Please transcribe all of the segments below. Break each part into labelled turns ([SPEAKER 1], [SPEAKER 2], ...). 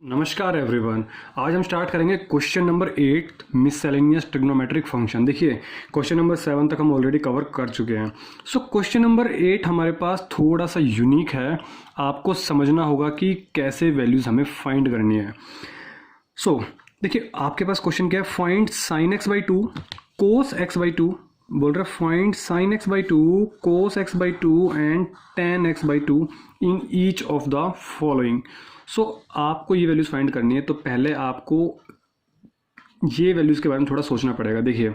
[SPEAKER 1] नमस्कार एवरीवन। आज हम स्टार्ट करेंगे क्वेश्चन नंबर 8 मिससेलेनियस ट्रिग्नोमेट्रिक फंक्शन। देखिए क्वेश्चन नंबर 7 तक हम ऑलरेडी कवर कर चुके हैं। सो क्वेश्चन नंबर 8 हमारे पास थोड़ा सा यूनिक है। आपको समझना होगा कि कैसे वैल्यूज़ हमें फाइंड करनी है। सो देखिए आपके पास क्वेश्चन क्या है, find sin x by two cos x by two, बोल रहा है find sin x by two cos x by two and tan x by two in each of the following. So आपको ये वैल्यूज़ फाइंड करनी है, तो पहले आपको ये वैल्यूज़ के बारे में थोड़ा सोचना पड़ेगा। देखिए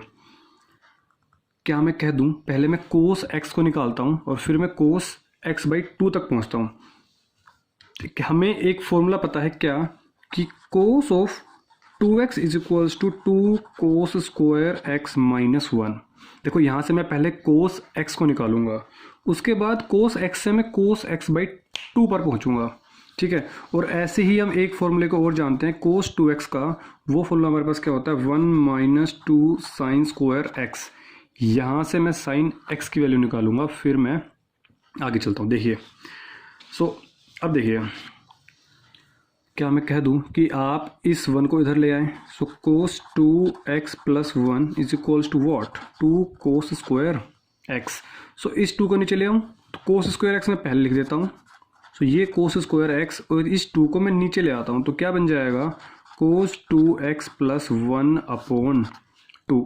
[SPEAKER 1] क्या मैं कह दूं, पहले मैं कोस एक्स को निकालता हूं और फिर मैं कोस एक्स बाई टू तक पहुंचता हूं। ठीक है, हमें एक फॉर्मूला पता है क्या, कि cos of 2x is equals to 2 cos square x minus 1। देखो यहाँ से मैं पहले कोस एक्स को निकालूंगा, उसके बाद कोस एक्स से मैं कोस एक्स बाई टू पर पहुंचूंगा। ठीक है, और ऐसे ही हम एक फॉर्मूले को और जानते हैं कोस 2x का। वो फॉर्मूला हमारे पास क्या होता है, 1 माइनस 2 साइन स्क्वायर एक्स। यहाँ से मैं साइन एक्स की वैल्यू निकालूंगा, फिर मैं आगे चलता हूँ। देखिए अब देखिए क्या मैं कह दूं कि आप इस 1 को इधर ले आए। So cos 2x plus 1 is equals to what, 2 cos square x. So इस 2 को नीचे ले आऊँ तो कोस स्क्वायर एक्स मैं पहले लिख देता हूँ। सो ये कोस स्क्वायर एक्स और इस 2 को मैं नीचे ले आता हूँ, तो क्या बन जाएगा, कोस 2x प्लस 1 अपॉन 2।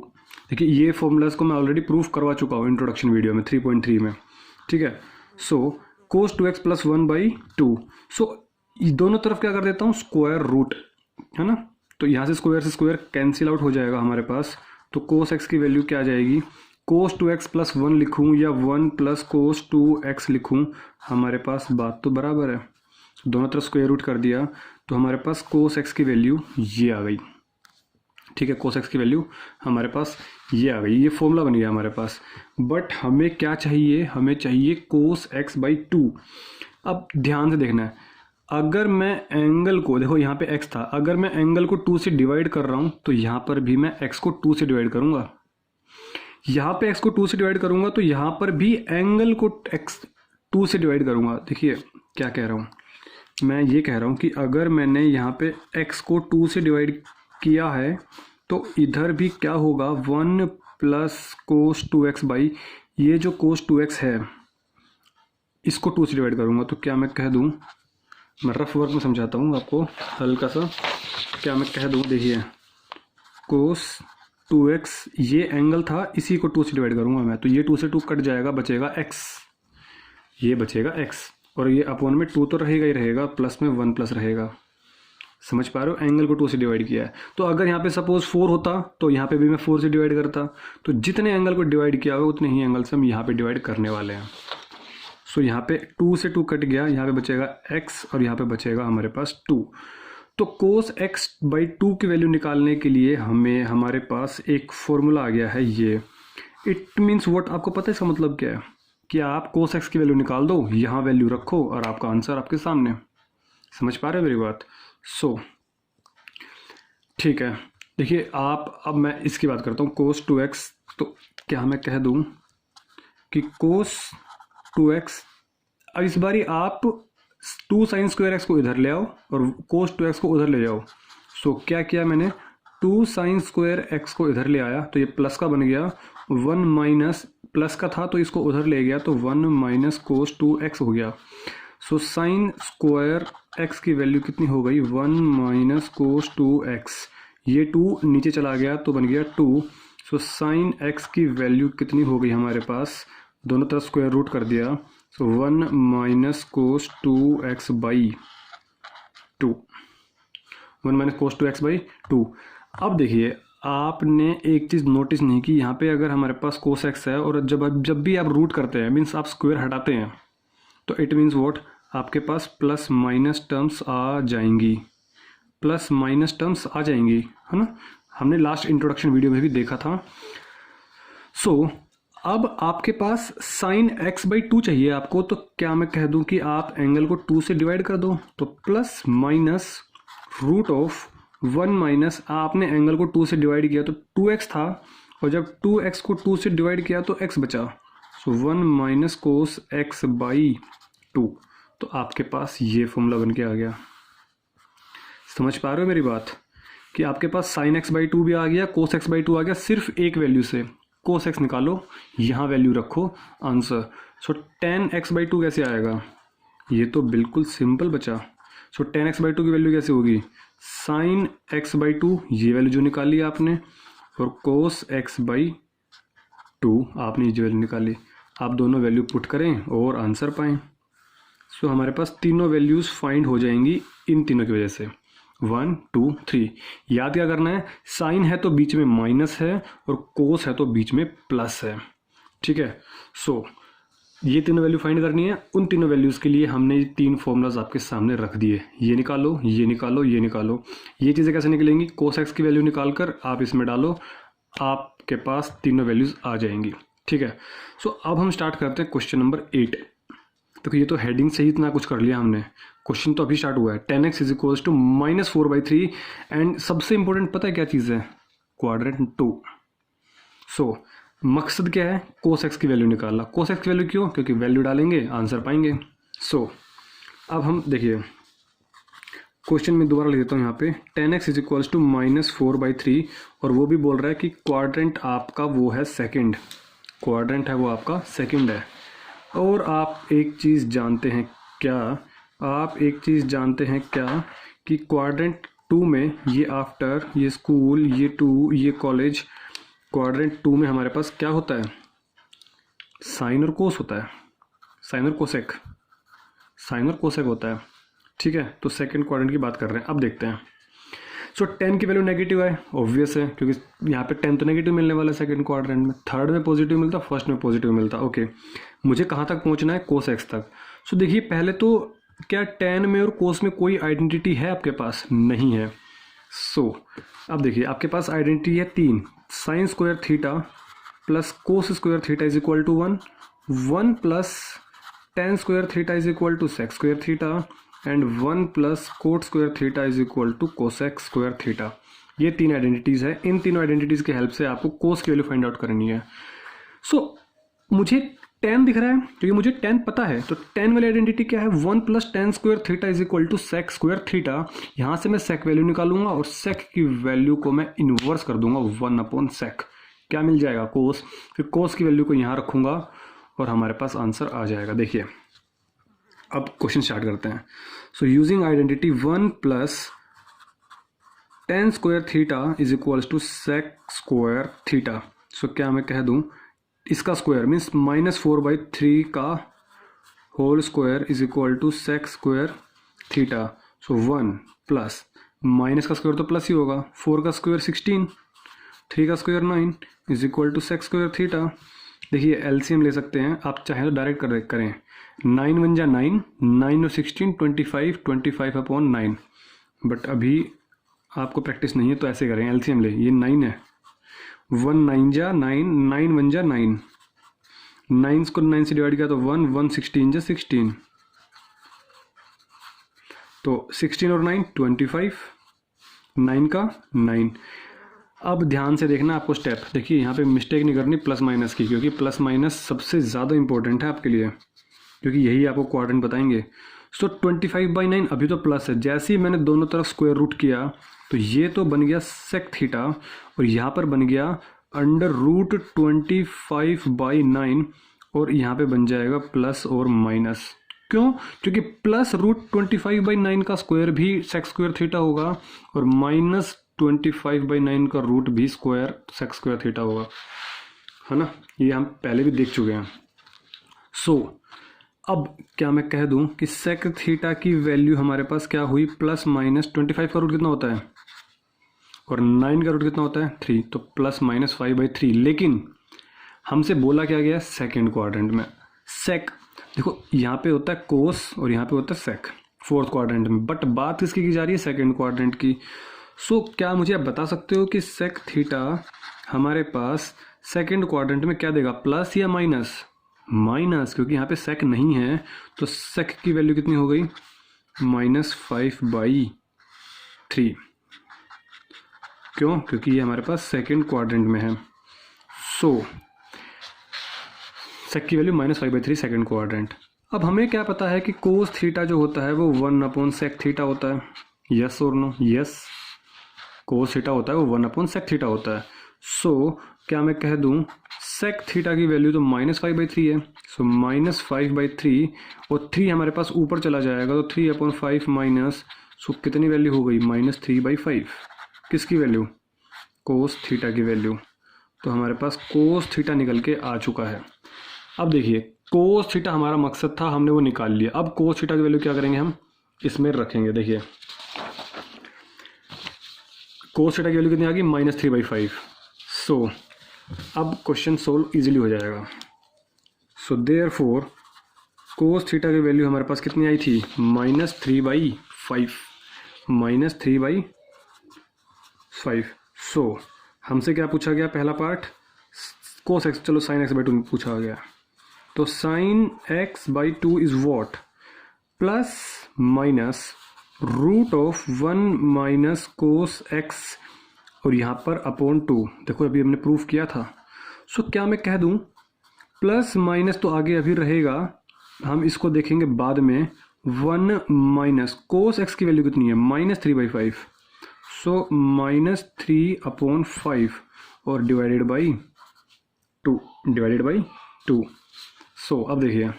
[SPEAKER 1] देखिए ये फॉर्मूलाज को मैं ऑलरेडी प्रूफ करवा चुका हूँ इंट्रोडक्शन वीडियो में 3.3 में। ठीक है, सो कोस 2x प्लस 1 बाई 2। सो दोनों तरफ क्या कर देता हूँ, स्क्वायर रूट, है ना। तो यहाँ से स्क्वायर कैंसिल आउट हो जाएगा हमारे पास। तो कोस एक्स की वैल्यू क्या आ जाएगी, कोस 2x प्लस 1 लिखूँ या 1 प्लस कोस 2x लिखूँ, हमारे पास बात तो बराबर है। दोनों तरफ स्क्वायर रूट कर दिया तो हमारे पास कोस एक्स की वैल्यू ये आ गई। ठीक है, कोस एक्स की वैल्यू हमारे पास ये आ गई, ये फॉर्मूला बन गया हमारे पास। बट हमें क्या चाहिए, हमें चाहिए कोस एक्स बाई टू। अब ध्यान से देखना है, अगर मैं एंगल को, देखो यहाँ पे x था, अगर मैं एंगल को 2 से डिवाइड कर रहा हूँ तो यहाँ पर भी मैं x को 2 से डिवाइड करूँगा। यहाँ पे x को 2 से डिवाइड करूँगा तो यहाँ पर भी एंगल को x 2 से डिवाइड करूँगा। देखिए क्या कह रहा हूँ, मैं ये कह रहा हूँ कि अगर मैंने यहाँ पे x को 2 से डिवाइड किया है तो इधर भी क्या होगा, 1 प्लस कोस 2x बाई ये जो कोस 2x है इसको 2 से डिवाइड करूँगा। तो क्या मैं कह दूँ, मैं रफ वर्क में समझाता हूँ आपको हल्का सा, क्या मैं कह दूँ, देखिए कोस 2x ये एंगल था, इसी को 2 से डिवाइड करूँगा मैं, तो ये 2 से 2 कट जाएगा, बचेगा x, ये बचेगा x, और ये अपॉन में 2 तो रहेगा ही रहेगा, प्लस में 1 प्लस रहेगा। समझ पा रहे हो, एंगल को 2 से डिवाइड किया है। तो अगर यहाँ पे सपोज 4 होता तो यहाँ पे भी मैं 4 से डिवाइड करता। तो जितने एंगल को डिवाइड किया हुआ उतने ही एंगल से हम यहाँ पे डिवाइड करने वाले हैं। सो यहाँ पे 2 से 2 कट गया, यहाँ पे बचेगा x और यहाँ पे बचेगा हमारे पास 2। तो कोस x बाई 2 की वैल्यू निकालने के लिए हमारे पास एक फॉर्मूला आ गया है ये। इट मीन्स व्हाट, आपको पता है इसका मतलब क्या है, कि आप कोस x की वैल्यू निकाल दो, यहाँ वैल्यू रखो और आपका आंसर आपके सामने। समझ पा रहे हो मेरी बात। सो ठीक है, देखिए अब मैं इसकी बात करता हूँ कोस 2x। तो क्या मैं कह दूँ कि कोस 2x, अब इस बारी आप 2 साइन स्क्वायर एक्स को इधर ले आओ और कोस 2x को उधर ले जाओ। सो क्या किया मैंने, 2 साइन स्क्वायर एक्स को इधर ले आया तो ये प्लस का बन गया, 1 माइनस प्लस का था तो इसको उधर ले गया तो 1 माइनस कोस 2x हो गया। सो साइन स्क्वायर एक्स की वैल्यू कितनी हो गई, 1 माइनस कोस 2x, ये 2 नीचे चला गया तो बन गया 2। सो साइन एक्स की वैल्यू कितनी हो गई हमारे पास, दोनों तरफ स्क्वायर रूट कर दिया, सो 1 minus cos 2x by 2, 1 minus cos 2x by 2। अब देखिए आपने एक चीज़ नोटिस नहीं की, यहाँ पे अगर हमारे पास कोस x है और जब भी आप रूट करते हैं, मीन्स आप स्क्वायर हटाते हैं, तो इट मीन्स व्हाट, आपके पास प्लस माइनस टर्म्स आ जाएंगी, प्लस माइनस टर्म्स आ जाएंगी, है ना। हमने लास्ट इंट्रोडक्शन वीडियो में भी देखा था। सो अब आपके पास साइन एक्स बाई 2 चाहिए आपको, तो क्या मैं कह दूं कि आप एंगल को 2 से डिवाइड कर दो, तो plus minus root of 1 minus, आपने एंगल को 2 से डिवाइड किया तो 2x था, और जब 2x को 2 से डिवाइड किया तो x बचा, सो 1 माइनस कोस x बाई 2। तो आपके पास ये फॉर्मूला बन के आ गया। समझ पा रहे हो मेरी बात कि आपके पास साइन एक्स बाई टू भी आ गया, कोस एक्स बाई टू आ गया, सिर्फ एक वैल्यू से कोस एक्स निकालो, यहाँ वैल्यू रखो, answer. So ten x by to कैसे आएगा, ये तो बिल्कुल सिंपल बचा। सो टेन एक्स बाई टू की वैल्यू कैसे होगी, साइन एक्स बाई टू ये वैल्यू जो निकाली आपने, और कोस एक्स बाई टू आपने ये वैल्यू निकाली। आप दोनों वैल्यू पुट करें और आंसर पाएं। सो हमारे पास तीनों वैल्यूज़ फाइंड हो जाएंगी इन तीनों की वजह से, 1 2 3। याद क्या करना है, साइन है तो बीच में माइनस है और कोस है तो बीच में प्लस है, ठीक है। सो ये तीनों वैल्यू फाइंड करनी है। उन तीनों वैल्यूज़ के लिए हमने तीन फॉर्मूलाज आपके सामने रख दिए, ये निकालो, ये निकालो, ये निकालो। ये चीज़ें कैसे निकलेंगी, कोस एक्स की वैल्यू निकाल कर आप इसमें डालो, आपके पास तीनों वैल्यूज़ आ जाएंगी, ठीक है। सो अब हम स्टार्ट करते हैं क्वेश्चन नंबर 8। तो ये तो हेडिंग से ही इतना कुछ कर लिया हमने, क्वेश्चन तो अभी स्टार्ट हुआ है। 10x is equals to -4/3 and सबसे इंपॉर्टेंट पता है क्या चीज़ है, क्वाड्रेंट 2। सो मकसद क्या है, कोस एक्स की वैल्यू निकालना। कोस एक्स की वैल्यू क्यों, क्योंकि वैल्यू डालेंगे आंसर पाएंगे। सो अब हम देखिए क्वेश्चन में दोबारा लिख देता हूँ यहाँ पे, 10x इज इक्वल्स टू -4/3 और वो भी बोल रहा है कि क्वाड्रेंट आपका वो है सेकंड, क्वाड्रेंट है वो आपका सेकंड है। और आप एक चीज़ जानते हैं क्या, आप एक चीज़ जानते हैं क्या कि क्वाड्रेंट 2 में ये आफ्टर, ये स्कूल, ये 2, ये कॉलेज, क्वाड्रेंट 2 में हमारे पास क्या होता है, साइन और कोस होता है, साइन और कोसेक, साइन और कोसेक होता है, ठीक है। तो सेकंड क्वाड्रेंट की बात कर रहे हैं। अब देखते हैं। सो 10 की वैल्यू नेगेटिव है, ऑब्वियस है, क्योंकि यहाँ पे 10 तो नेगेटिव मिलने वाला है सेकंड क्वाड्रेंट में। थर्ड में पॉजिटिव मिलता, फर्स्ट में पॉजिटिव मिलता, ओके। मुझे कहाँ तक पहुँचना है, कोस एक्स तक। सो देखिए पहले तो क्या 10 में और कोस में कोई आइडेंटिटी है आपके पास, नहीं है। सो अब देखिए आपके पास आइडेंटिटी है 3, sine square theta plus cos square theta is equal to 1, 1 plus tan square theta is equal to sec square theta and 1 plus cot square theta is equal to cosec square theta. ये 3 identities है। इन तीनों identities की help से आपको कोस की value find out करनी है। सो मुझे 10 दिख रहा है क्योंकि मुझे 10 पता है, तो 10 वाली आइडेंटिटी क्या है, 1 plus tan square theta is equal to sec square theta. यहाँ से मैं सेक वैल्यू निकालूंगा और सेक की वैल्यू को मैं इन्वर्स कर दूंगा 1/सेक, क्या मिल जाएगा, कोस। फिर कोस की वैल्यू को यहाँ रखूंगा और हमारे पास आंसर आ जाएगा। देखिए अब क्वेश्चन स्टार्ट करते हैं। So using identity 1 plus tan square theta is equals to sec square theta. So क्या मैं कह दूं, इसका स्क्वायर मीन्स -4/3 का whole square is equal to sec square theta. So 1 plus minus का स्क्वायर तो प्लस ही होगा, 4 का स्क्वायर 16, 3 का square 9 is equal to sec square theta. देखिए एलसीएम ले सकते हैं आप, चाहे तो डायरेक्ट करें। 9 1 जा 9, 9 और 16 25, 25/9। बट अभी आपको प्रैक्टिस नहीं है तो ऐसे करें, एलसीएम ले, ये 9 है, 1 9 जा 9, 9 1 जा 9, 9 को 9 से डिवाइड किया तो 1, 1 16 जा 16, तो 16 और 9 25, 9 का 9। अब ध्यान से देखना आपको स्टेप, देखिए यहाँ पे मिस्टेक नहीं करनी प्लस माइनस की, क्योंकि प्लस माइनस सबसे ज़्यादा इंपॉर्टेंट है आपके लिए, क्योंकि यही आपको क्वाड्रेंट बताएंगे। सो 25/9 अभी तो प्लस है, जैसे ही मैंने दोनों तरफ स्क्वायर रूट किया तो ये तो बन गया सेक थीटा और यहाँ पर बन गया √25/9 और यहाँ पे बन जाएगा प्लस और माइनस। क्यों, क्योंकि प्लस √25/9 का स्क्वायर भी सेक स्क्वायर थीटा होगा और -25/9 का रूट भी स्क्वायर सेक स्क्वायर थीटा होगा, है ना। ये हम पहले भी देख चुके हैं। सो अब क्या मैं कह दूं कि सेक थीटा की वैल्यू हमारे पास क्या हुई, ±25 का रूट कितना होता है और 9 का रूट कितना होता है 3, तो ±5/3। लेकिन हमसे बोला क्या गया सेकंड क्वाड्रेंट में सेक, देखो यहाँ पे होता है कोस और यहाँ पे होता है सेक फोर्थ क्वाड्रेंट में, बट बात किसकी की जा रही है, सेकंड क्वाड्रेंट की। सो क्या मुझे आप बता सकते हो कि सेक थीटा हमारे पास सेकंड क्वाड्रेंट में क्या देगा, प्लस या माइनस, माइनस, क्योंकि यहाँ पे सेक नहीं है तो सेक की वैल्यू कितनी हो गई -5/3। क्यों, क्योंकि ये हमारे पास सेकंड क्वाड्रेंट में है। सो सेक की वैल्यू -5/3 सेकंड क्वाड्रेंट। अब हमें क्या पता है कि कोस थीटा जो होता है वो 1/सेक थीटा होता है, यस और नो? यस, कोस थीटा होता है वो 1/sec थीटा होता है। सो क्या मैं कह दूं सेक थीटा की वैल्यू तो -5/3 है। सो -5/3 और 3 हमारे पास ऊपर चला जाएगा तो 3/5 माइनस, सो कितनी वैल्यू हो गई -3/5। किसकी वैल्यू? कोस थीटा की वैल्यू। तो हमारे पास कोस थीटा निकल के आ चुका है। अब देखिए कोस थीटा हमारा मकसद था, हमने वो निकाल लिया। अब कोस थीटा की वैल्यू क्या करेंगे हम इसमें रखेंगे। देखिए कोस थीटा की वैल्यू कितनी आ गई -3/5। सो अब क्वेश्चन सोल्व इजीली हो जाएगा। सो देयरफॉर कोस थीटा की वैल्यू हमारे पास कितनी आई थी -3/5। सो हमसे क्या पूछा गया? पहला पार्ट कोस एक्स, चलो साइन x/2 पूछा गया। तो sine x/2 is what? Plus minus √1 - cos x और यहाँ पर अपॉन 2। देखो अभी हमने प्रूफ किया था। सो क्या मैं कह दूँ प्लस माइनस तो आगे अभी रहेगा, हम इसको देखेंगे बाद में। 1 - कोस एक्स की वैल्यू कितनी है -3/5। सो -3/5 और डिवाइडेड बाई 2। सो अब देखिए,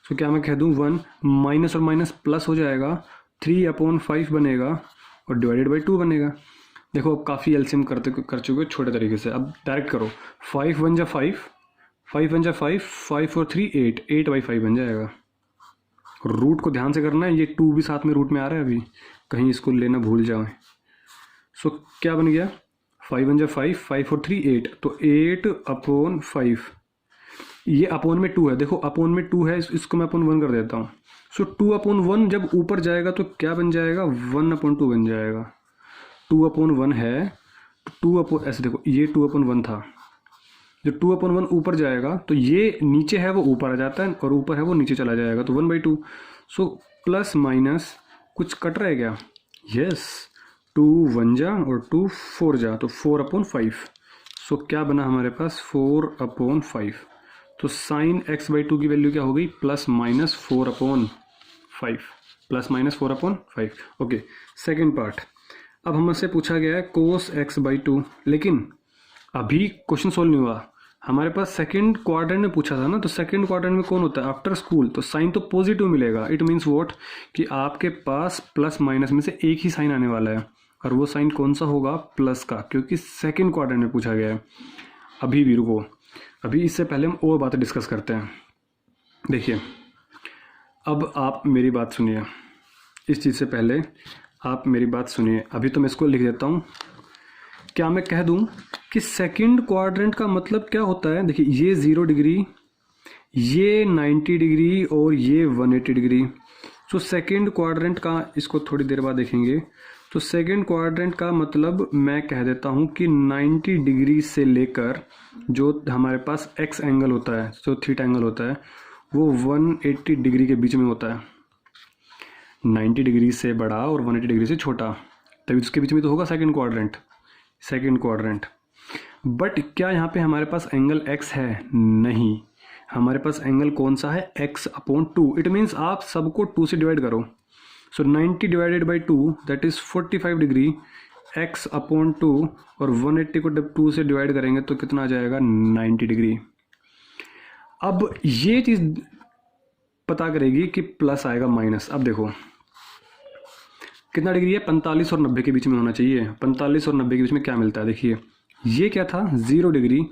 [SPEAKER 1] सो क्या मैं कह दूं 1 माइनस और माइनस प्लस हो जाएगा, 3/5 बनेगा और डिवाइडेड बाई 2 बनेगा। देखो अब काफ़ी एलसीएम कर चुके हो छोटे तरीके से। अब डायरेक्ट करो, 5 1 जा 5, 5 1 जा 5, 5 और 3 8, 8/5 बन जाएगा। रूट को ध्यान से करना है, ये 2 भी साथ में रूट में आ रहा है, अभी कहीं इसको लेना भूल जाओ। सो क्या बन गया 5 1 जा 5, 5 और 3 8, तो 8/5। ये अपोन में 2 है, देखो अपोन में 2 है, इसको मैं अपोन 1 कर देता हूँ। सो 2/1 जब ऊपर जाएगा तो क्या बन जाएगा 1/2 बन जाएगा। 2/1 है, 2 ऐसे देखो ये 2/1 था, जो 2/1 ऊपर जाएगा तो ये नीचे है वो ऊपर आ जाता है और ऊपर है वो नीचे चला जाएगा, तो 1/2। सो प्लस माइनस कुछ कट रहा है क्या? यस, 2 1 जा और 2 4 जा, तो 4/5। सो क्या बना हमारे पास 4/5। तो साइन x/2 की वैल्यू क्या हो गई +-4/5, +-4/5। Okay, second part. अब हमसे पूछा गया है कोस x/2, लेकिन अभी क्वेश्चन सोल्व नहीं हुआ। हमारे पास सेकंड क्वाड्रेंट में पूछा था ना, तो सेकंड क्वाड्रेंट में कौन होता है आफ्टर स्कूल, तो साइन तो पॉजिटिव मिलेगा। इट मीन्स वॉट कि आपके पास प्लस माइनस में से एक ही साइन आने वाला है, और वो साइन कौन सा होगा प्लस का, क्योंकि सेकंड क्वाड्रेंट में पूछा गया है। अभी भी रुको, अभी इससे पहले हम और बातें डिस्कस करते हैं। देखिए अब आप मेरी बात सुनिए, इस चीज़ से पहले आप मेरी बात सुनिए। अभी तो मैं इसको लिख देता हूँ। क्या मैं कह दूँ कि सेकंड क्वाड्रेंट का मतलब क्या होता है? देखिए ये 0 डिग्री, ये 90 डिग्री और ये 180 डिग्री। सो सेकंड क्वाड्रेंट का, इसको थोड़ी देर बाद देखेंगे। तो सेकंड क्वाड्रेंट का मतलब मैं कह देता हूँ कि 90 डिग्री से लेकर जो हमारे पास एक्स एंगल होता है, जो थीटा एंगल होता है, वो 180 डिग्री के बीच में होता है। 90 डिग्री से बड़ा और 180 डिग्री से छोटा, तभी उसके बीच में तो होगा सेकंड क्वाड्रेंट। बट क्या यहाँ पे हमारे पास एंगल x है? नहीं, हमारे पास एंगल कौन सा है x/2। इट मीन्स आप सबको 2 से डिवाइड करो। सो 90 divided by 2 that is 45 degree, x/2, और 180 को जब 2 से डिवाइड करेंगे तो कितना आ जाएगा 90 डिग्री। अब ये चीज़ पता करेगी कि प्लस आएगा माइनस। अब देखो कितना डिग्री है, 45 और 90 के बीच में होना चाहिए। 45 और 90 के बीच में क्या मिलता है? देखिए ये क्या था 0 डिग्री,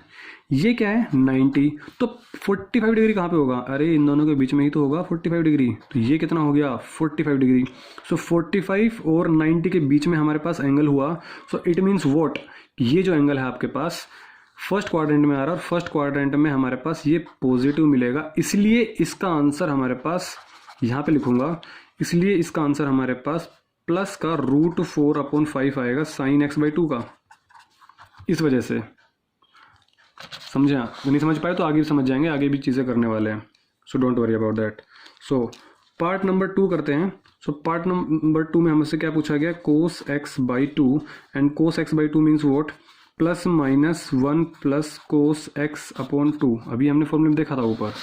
[SPEAKER 1] ये क्या है 90, तो 45 डिग्री कहाँ पे होगा? अरे इन दोनों के बीच में ही तो होगा 45 डिग्री। तो ये कितना हो गया 45 डिग्री। सो 45 और 90 के बीच में हमारे पास एंगल हुआ। सो इट मीन्स वॉट, ये जो एंगल है आपके पास फर्स्ट क्वाड्रेंट में आ रहा है, और फर्स्ट क्वाड्रेंट में हमारे पास ये पॉजिटिव मिलेगा, इसलिए इसका आंसर हमारे पास यहाँ पे लिखूंगा, इसलिए इसका आंसर हमारे पास प्लस का √4/5 आएगा साइन x/2 का। इस वजह से समझे? नहीं समझ पाए तो आगे भी समझ जाएंगे, आगे भी चीज़ें करने वाले हैं। So don't worry about that. So part number 2 करते हैं। सो पार्ट नंबर 2 में हमसे क्या पूछा गया कोस x/2, and cos x/2 means what +-1 + cos x/2। अभी हमने फॉर्मूले में देखा था ऊपर,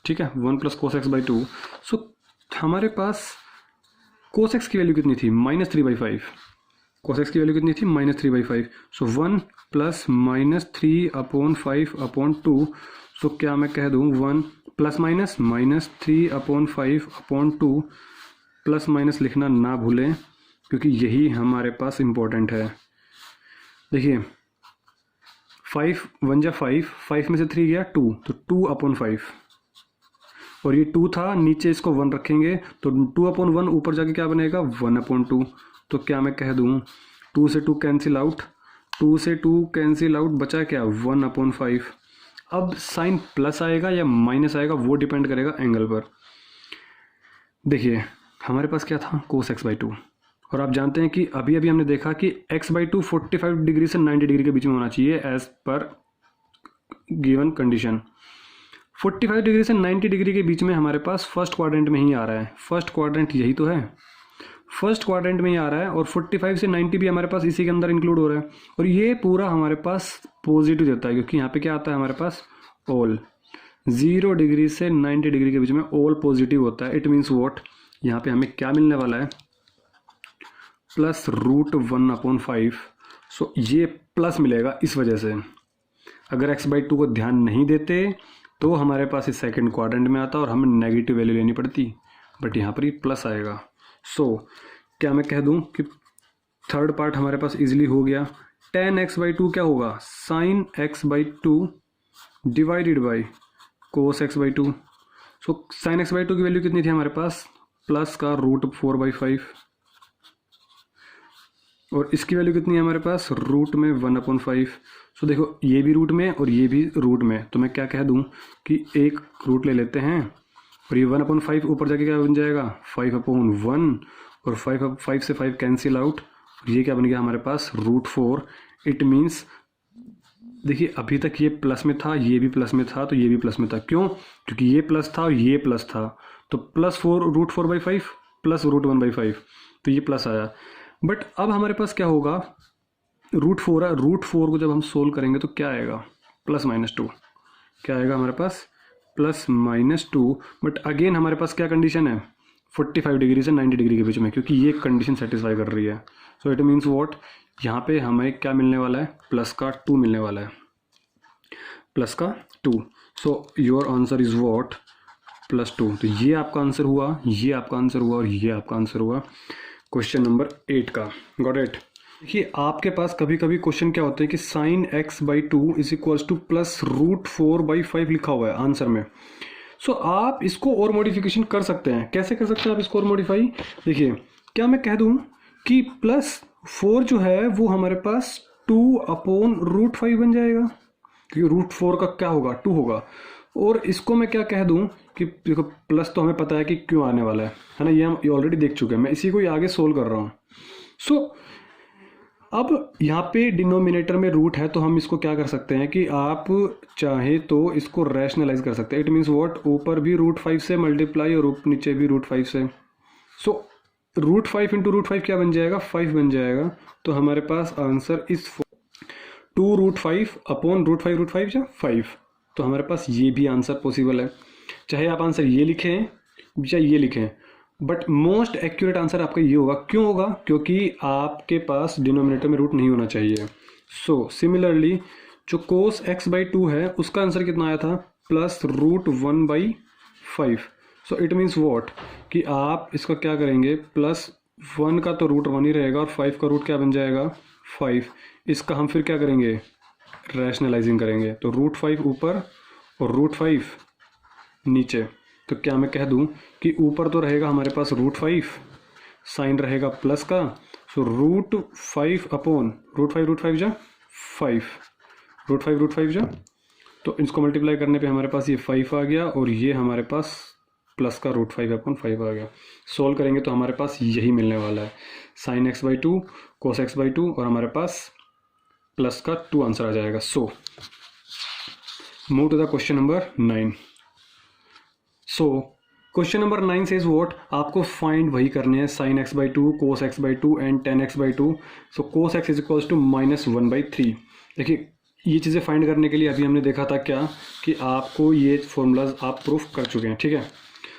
[SPEAKER 1] ठीक है, 1 + कोस x/2। सो हमारे पास कोस एक्स की वैल्यू कितनी थी, -3/5। कोस एक्स की वैल्यू कितनी थी, -3/5। सो 1 + -3/5/2। सो क्या मैं कह दूँ 1 ± -3/5/2, प्लस माइनस लिखना ना भूलें क्योंकि यही हमारे पास इम्पोर्टेंट है। देखिए 5 1 जा 5, 5 में से 3 गया 2, तो 2/5, और ये 2 था, नीचे इसको 1 रखेंगे तो 2/1 ऊपर जाके क्या बनेगा 1/2। तो क्या मैं कह दूँ 2 से 2 कैंसिल आउट, 2 से 2 कैंसिल आउट, बचा क्या 1/5। अब साइन प्लस आएगा या माइनस आएगा वो डिपेंड करेगा एंगल पर। देखिए हमारे पास क्या था कोस x/2, और आप जानते हैं कि अभी अभी हमने देखा कि x/2 45 डिग्री से 90 डिग्री के बीच में होना चाहिए as per given condition. 45 degree से 90 डिग्री के बीच में हमारे पास फर्स्ट क्वाड्रेंट में ही आ रहा है। फर्स्ट क्वाड्रेंट यही तो है, फर्स्ट क्वाड्रेंट में ही आ रहा है, और 45 से 90 भी हमारे पास इसी के अंदर इंक्लूड हो रहा है। और ये पूरा हमारे पास पॉजिटिव देता है क्योंकि यहाँ पे क्या आता है हमारे पास ऑल, 0 डिग्री से 90 डिग्री के बीच में ऑल पॉजिटिव होता है। इट मीन्स वॉट, यहाँ पे हमें क्या मिलने वाला है +√1/5। सो ये प्लस मिलेगा इस वजह से। अगर x/2 को ध्यान नहीं देते तो हमारे पास इस सेकंड क्वाड्रेंट में आता और हमें नेगेटिव वैल्यू लेनी पड़ती, बट यहाँ पर ये प्लस आएगा। सो क्या मैं कह दूँ कि थर्ड पार्ट हमारे पास इजीली हो गया। tan x/2 क्या होगा, sin x/2 divided by cos x/2। So sin x/2 की वैल्यू कितनी थी हमारे पास, प्लस का √4/5, और इसकी वैल्यू कितनी है हमारे पास रूट में 1/5। सो देखो ये भी रूट में और ये भी रूट में, तो मैं क्या कह दूँ कि एक रूट ले लेते हैं, और ये 1/5 ऊपर जाके क्या बन जाएगा 5/1, और 5 से 5 कैंसिल आउट, और ये क्या बन गया हमारे पास √4। इट मीन्स देखिए अभी तक ये प्लस में था, ये भी प्लस में था, तो ये भी प्लस में था। क्यों, क्योंकि ये प्लस था और ये प्लस था, तो +4 √4/5 प्लस √1/5, तो ये प्लस आया। बट अब हमारे पास क्या होगा √4 है, √4 को जब हम सोल्व करेंगे तो क्या आएगा +-2, क्या आएगा हमारे पास +-2। बट अगेन हमारे पास क्या कंडीशन है 45 डिग्री से 90 डिग्री के बीच में, क्योंकि ये कंडीशन सेटिस्फाई कर रही है। सो इट मीन्स वॉट, यहाँ पे हमें क्या मिलने वाला है +2 मिलने वाला है, +2। So your answer is what +2। तो ये आपका आंसर हुआ, ये आपका आंसर हुआ, और ये आपका आंसर हुआ क्वेश्चन नंबर 8 का। Got it. देखिए आपके पास कभी कभी क्वेश्चन क्या होते हैं कि sin x/2 = +√4/5 लिखा हुआ है आंसर में। सो आप इसको और मॉडिफिकेशन कर सकते हैं। कैसे कर सकते हैं आप इसको और मॉडिफाई, देखिए क्या मैं कह दूं कि +4 जो है वो हमारे पास 2/√5 बन जाएगा, क्योंकि √4 का क्या होगा 2 होगा। और इसको मैं क्या कह दूं कि देखो प्लस तो हमें पता है कि क्यों आने वाला है ना, ये हम ऑलरेडी देख चुके हैं, मैं इसी को ही आगे सोल्व कर रहा हूँ। सो अब यहाँ पे डिनोमिनेटर में रूट है, तो हम इसको क्या कर सकते हैं कि आप चाहे तो इसको रैशनलाइज कर सकते हैं। इट मीन्स व्हाट, ऊपर भी √5 से मल्टीप्लाई और नीचे भी √5 से। सो √5 × √5 क्या बन जाएगा 5 बन जाएगा। तो हमारे पास आंसर इस 2√5/√5 या 5। तो हमारे पास ये भी आंसर पॉसिबल है, चाहे आप आंसर ये लिखें या ये लिखें, बट मोस्ट एक्यूरेट आंसर आपका ये होगा। क्यों होगा, क्योंकि आपके पास डिनोमिनेटर में रूट नहीं होना चाहिए। सो सिमिलरली जो cos x/2 है उसका आंसर कितना आया था +√1/5। सो इट मीन्स वॉट कि आप इसका क्या करेंगे, +1 का तो √1 ही रहेगा और 5 का रूट क्या बन जाएगा 5। इसका हम फिर क्या करेंगे रैशनलाइजिंग करेंगे, तो √5 ऊपर और √5 नीचे। तो क्या मैं कह दूं कि ऊपर तो रहेगा हमारे पास √5, साइन रहेगा प्लस का, सो √5 जा 5, √5 जा, तो इसको मल्टीप्लाई करने पे हमारे पास ये 5 आ गया, और ये हमारे पास प्लस का √5/5 आ गया। सोल्व करेंगे तो हमारे पास यही मिलने वाला है, sin x/2 cos x/2, और हमारे पास प्लस का 2 आंसर आ जाएगा। So move to the question number 9। So question number 9 says what, आपको फाइंड वही करने हैं sin x/2 cos x/2 and tan x/2। So cos x = -1/3। देखिए ये चीज़ें फाइंड करने के लिए अभी हमने देखा था क्या कि आपको ये फॉर्मूलाज आप प्रूफ कर चुके हैं, ठीक है।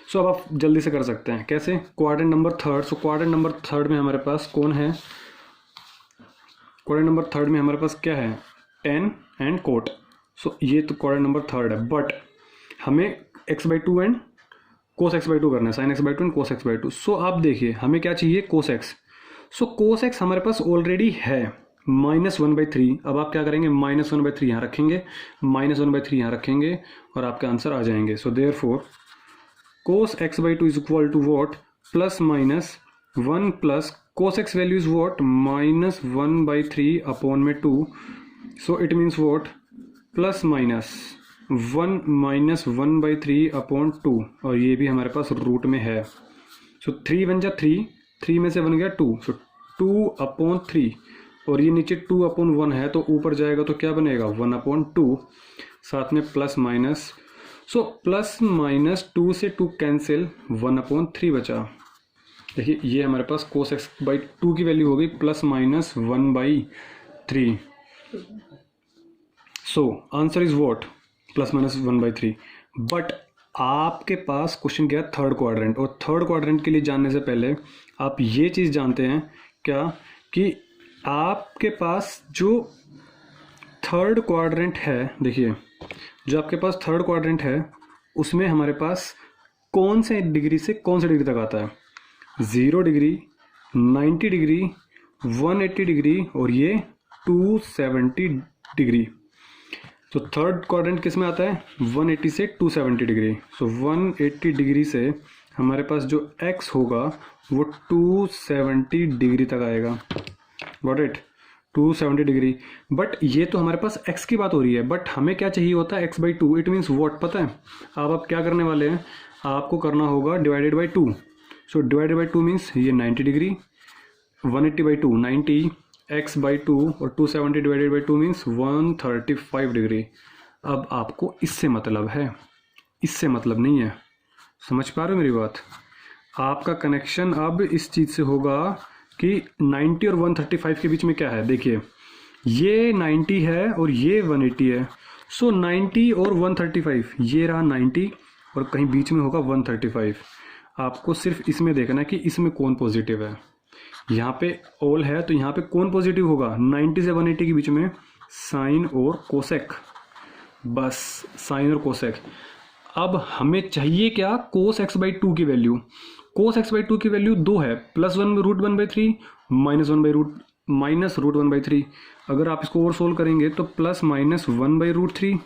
[SPEAKER 1] सो अब आप जल्दी से कर सकते हैं। कैसे? Quadrant number third. So quadrant number third में हमारे पास कौन है? क्वाड्रेंट नंबर थर्ड में हमारे पास क्या है? Ten and quote. सो ये तो क्वाड्रेंट नंबर थर्ड है, बट हमें x/2 एंड cos x/2 करना है, sin x/2 and cos x/2। सो आप देखिए हमें क्या चाहिए? cos x। सो cos x हमारे पास ऑलरेडी है -1/3। अब आप क्या करेंगे? -1/3 यहाँ रखेंगे, -1/3 यहाँ रखेंगे और आपका आंसर आ जाएंगे। So therefore cos x/2 is equal to what? +-1 plus cos x value is what? -1/3 upon में 2। So it means what? +-1 -1/3 upon 2, और ये भी हमारे पास रूट में है। सो 3 बन जा 3, 3 में से बन गया 2। सो 2/3, और ये नीचे 2/1 है तो ऊपर जाएगा तो क्या बनेगा? 1/2, साथ में प्लस माइनस। सो +-2 से 2 कैंसिल, 1/3 बचा। देखिए ये हमारे पास cos x/2 की वैल्यू हो गई +-1/3। So answer is what? +-1/3। But आपके पास क्वेश्चन क्या है? Third quadrant. और थर्ड क्वाड्रेंट के लिए जानने से पहले आप ये चीज़ जानते हैं क्या, कि आपके पास जो थर्ड क्वाड्रेंट है, देखिए जो आपके पास थर्ड क्वाड्रेंट है उसमें हमारे पास कौन से डिग्री से कौन से डिग्री तक आता है? 0 डिग्री, 90 डिग्री, 180 डिग्री और ये 270 डिग्री। तो थर्ड क्वाड्रेंट किस में आता है? 180 से 270 डिग्री। सो 180 डिग्री से हमारे पास जो x होगा वो 270 डिग्री तक आएगा। Got it? 270 डिग्री। बट ये तो हमारे पास x की बात हो रही है, बट हमें क्या चाहिए होता है? x/2। इट मीन्स वॉट पता है? अब आप क्या करने वाले हैं? आपको करना होगा divided by 2। So divided by 2 means ये 90 डिग्री, 180/2 90, x/2 और 270 डिवाइडेड बाई 2 मीन्स 135 डिग्री। अब आपको इससे मतलब है, इससे मतलब नहीं है। समझ पा रहे हो मेरी बात? आपका कनेक्शन अब इस चीज़ से होगा कि 90 और 135 के बीच में क्या है? देखिए ये 90 है और ये 180 है। सो 90 और 135, ये रहा 90 और कहीं बीच में होगा 135। आपको सिर्फ इसमें देखना है कि इसमें कौन पॉजिटिव है। यहाँ पे ऑल है तो यहाँ पे कौन पॉजिटिव होगा? 90 से 180 के बीच में साइन और कोसेक, बस साइन और कोसेक। अब हमें चाहिए क्या? cos x/2 की वैल्यू। cos x/2 की वैल्यू 2 है, +1√1/3 -1/√1/3। अगर आप इसको और सोल्व करेंगे तो +-1/√3,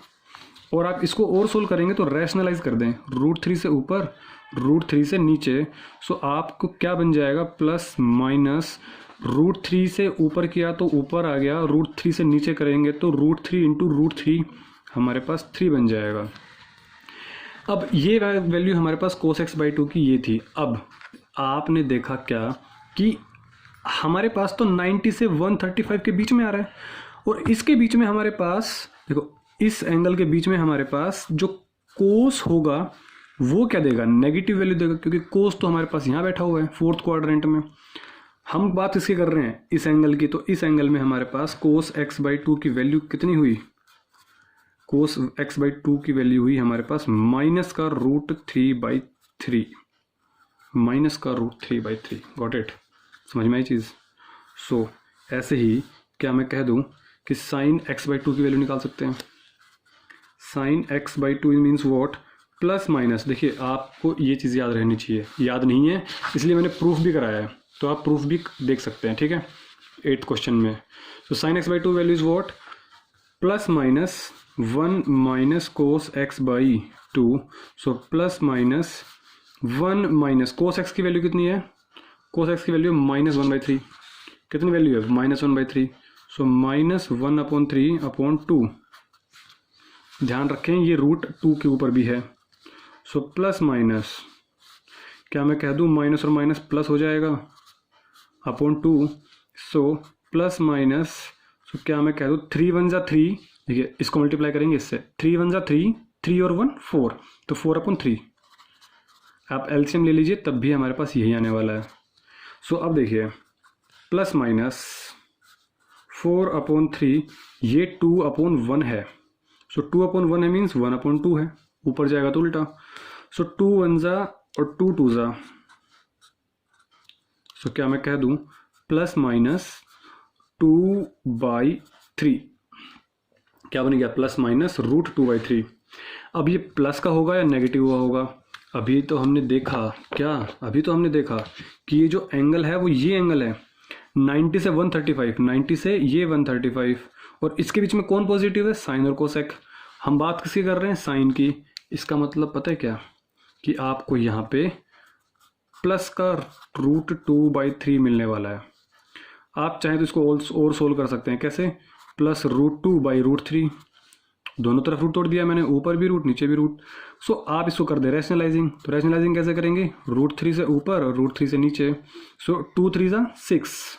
[SPEAKER 1] और आप इसको और सोल्व करेंगे तो रैशनलाइज कर दें, √3 से ऊपर, √3 से नीचे। सो आपको क्या बन जाएगा? ±√3 से ऊपर किया तो ऊपर आ गया, √3 से नीचे करेंगे तो √3 इंटू √3 हमारे पास 3 बन जाएगा। अब ये वैल्यू हमारे पास cos x/2 की ये थी। अब आपने देखा क्या कि हमारे पास तो 90 से 135 के बीच में आ रहा है, और इसके बीच में हमारे पास देखो, इस एंगल के बीच में हमारे पास जो कोस होगा वो क्या देगा? नेगेटिव वैल्यू देगा, क्योंकि कोस तो हमारे पास यहाँ बैठा हुआ है फोर्थ क्वाड्रेंट में। हम बात इसकी कर रहे हैं इस एंगल की, तो इस एंगल में हमारे पास cos x/2 की वैल्यू कितनी हुई? cos x/2 की वैल्यू हुई हमारे पास -√3/3, -√3/3। Got it? समझ में आई चीज़? सो ऐसे ही क्या मैं कह दूं कि sin x/2 की वैल्यू निकाल सकते हैं। sin x/2 means what? Plus minus. देखिए आपको ये चीज़ याद रहनी चाहिए, याद नहीं है इसलिए मैंने प्रूफ भी कराया है, तो आप प्रूफ भी देख सकते हैं, ठीक है, 8th क्वेश्चन में। सो sin x/2 value is what? +-1 minus cos x/2। So +-1 minus cos x की वैल्यू कितनी है? cos x की वैल्यू -1/3। कितनी वैल्यू है? -1/3। सो -1/3/2। ध्यान रखें ये √2 के ऊपर भी है। सो प्लस माइनस, क्या मैं कह दूं माइनस और माइनस प्लस हो जाएगा /2। सो प्लस माइनस, सो क्या मैं कह दूं 3 × 1 = 3। देखिए इसको मल्टीप्लाई करेंगे इससे, 3 × 1 = 3, 3 और 1 4, तो 4/3। आप एलसीएम ले लीजिए तब भी हमारे पास यही आने वाला है। सो अब देखिए प्लस माइनस 4/3, ये 2/1 है। सो 2/1 है मीन्स 1/2 है, ऊपर जाएगा तो उल्टा। सो 2 × 1 = और 2 2 ज़ा, सो क्या मैं कह दूं +-2/3, क्या बन गया +-√2/3। अब ये प्लस का होगा या नेगेटिव हुआ होगा? अभी तो हमने देखा क्या, अभी तो हमने देखा कि ये जो एंगल है वो ये एंगल है 90 से 135, 90 से ये 135, और इसके बीच में कौन पॉजिटिव है? साइन और कोसेक। हम बात किसकी कर रहे हैं? साइन की। इसका मतलब पता है क्या, कि आपको यहाँ पे प्लस का √2/3 मिलने वाला है। आप चाहें तो इसको और सोल्व कर सकते हैं। कैसे? +√2/√3, दोनों तरफ रूट तोड़ दिया मैंने, ऊपर भी रूट नीचे भी रूट। सो आप इसको कर दे रैशनलाइजिंग। तो रैशनलाइजिंग कैसे करेंगे? √3 से ऊपर और √3 से नीचे। सो 2 3 ज़ा 6,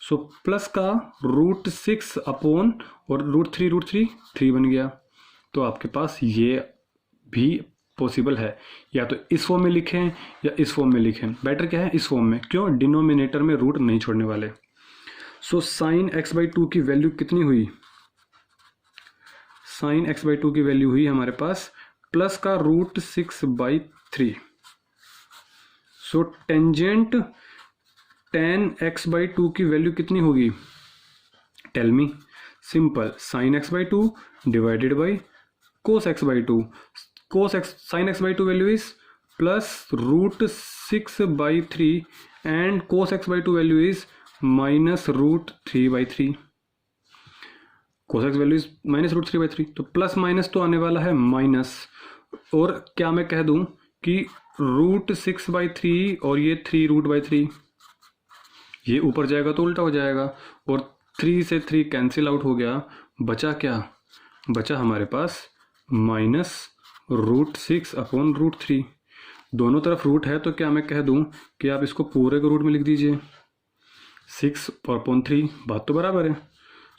[SPEAKER 1] सो प्लस का √6 अपॉन और √3 3 बन गया। तो आपके पास ये भी पॉसिबल है, या तो इस फॉर्म में लिखें या इस फॉर्म में लिखें। बेटर क्या है? इस फॉर्म में। क्यों? डिनोमिनेटर में रूट नहीं छोड़ने वाले। सो साइन x/2 की वैल्यू कितनी हुई? साइन x/2 की वैल्यू हुई हमारे पास प्लस का √6/3। सो टेंजेंट tan x/2 की वैल्यू कितनी होगी? Tell me. Simple, sine x/2 divided by cos x/2। Sine x/2 value is +√6/3 and cos x/2 value is -√3/3। Cos x value is -√3/3, तो plus minus तो आने वाला है माइनस। और क्या मैं कह दूं कि √6/3 और ये 3√3, ये ऊपर जाएगा तो उल्टा हो जाएगा, और 3 से 3 कैंसिल आउट हो गया। बचा क्या? बचा हमारे पास -√6/√3। दोनों तरफ रूट है, तो क्या मैं कह दूं कि आप इसको पूरे को रूट में लिख दीजिए, 6/3। बात तो बराबर है।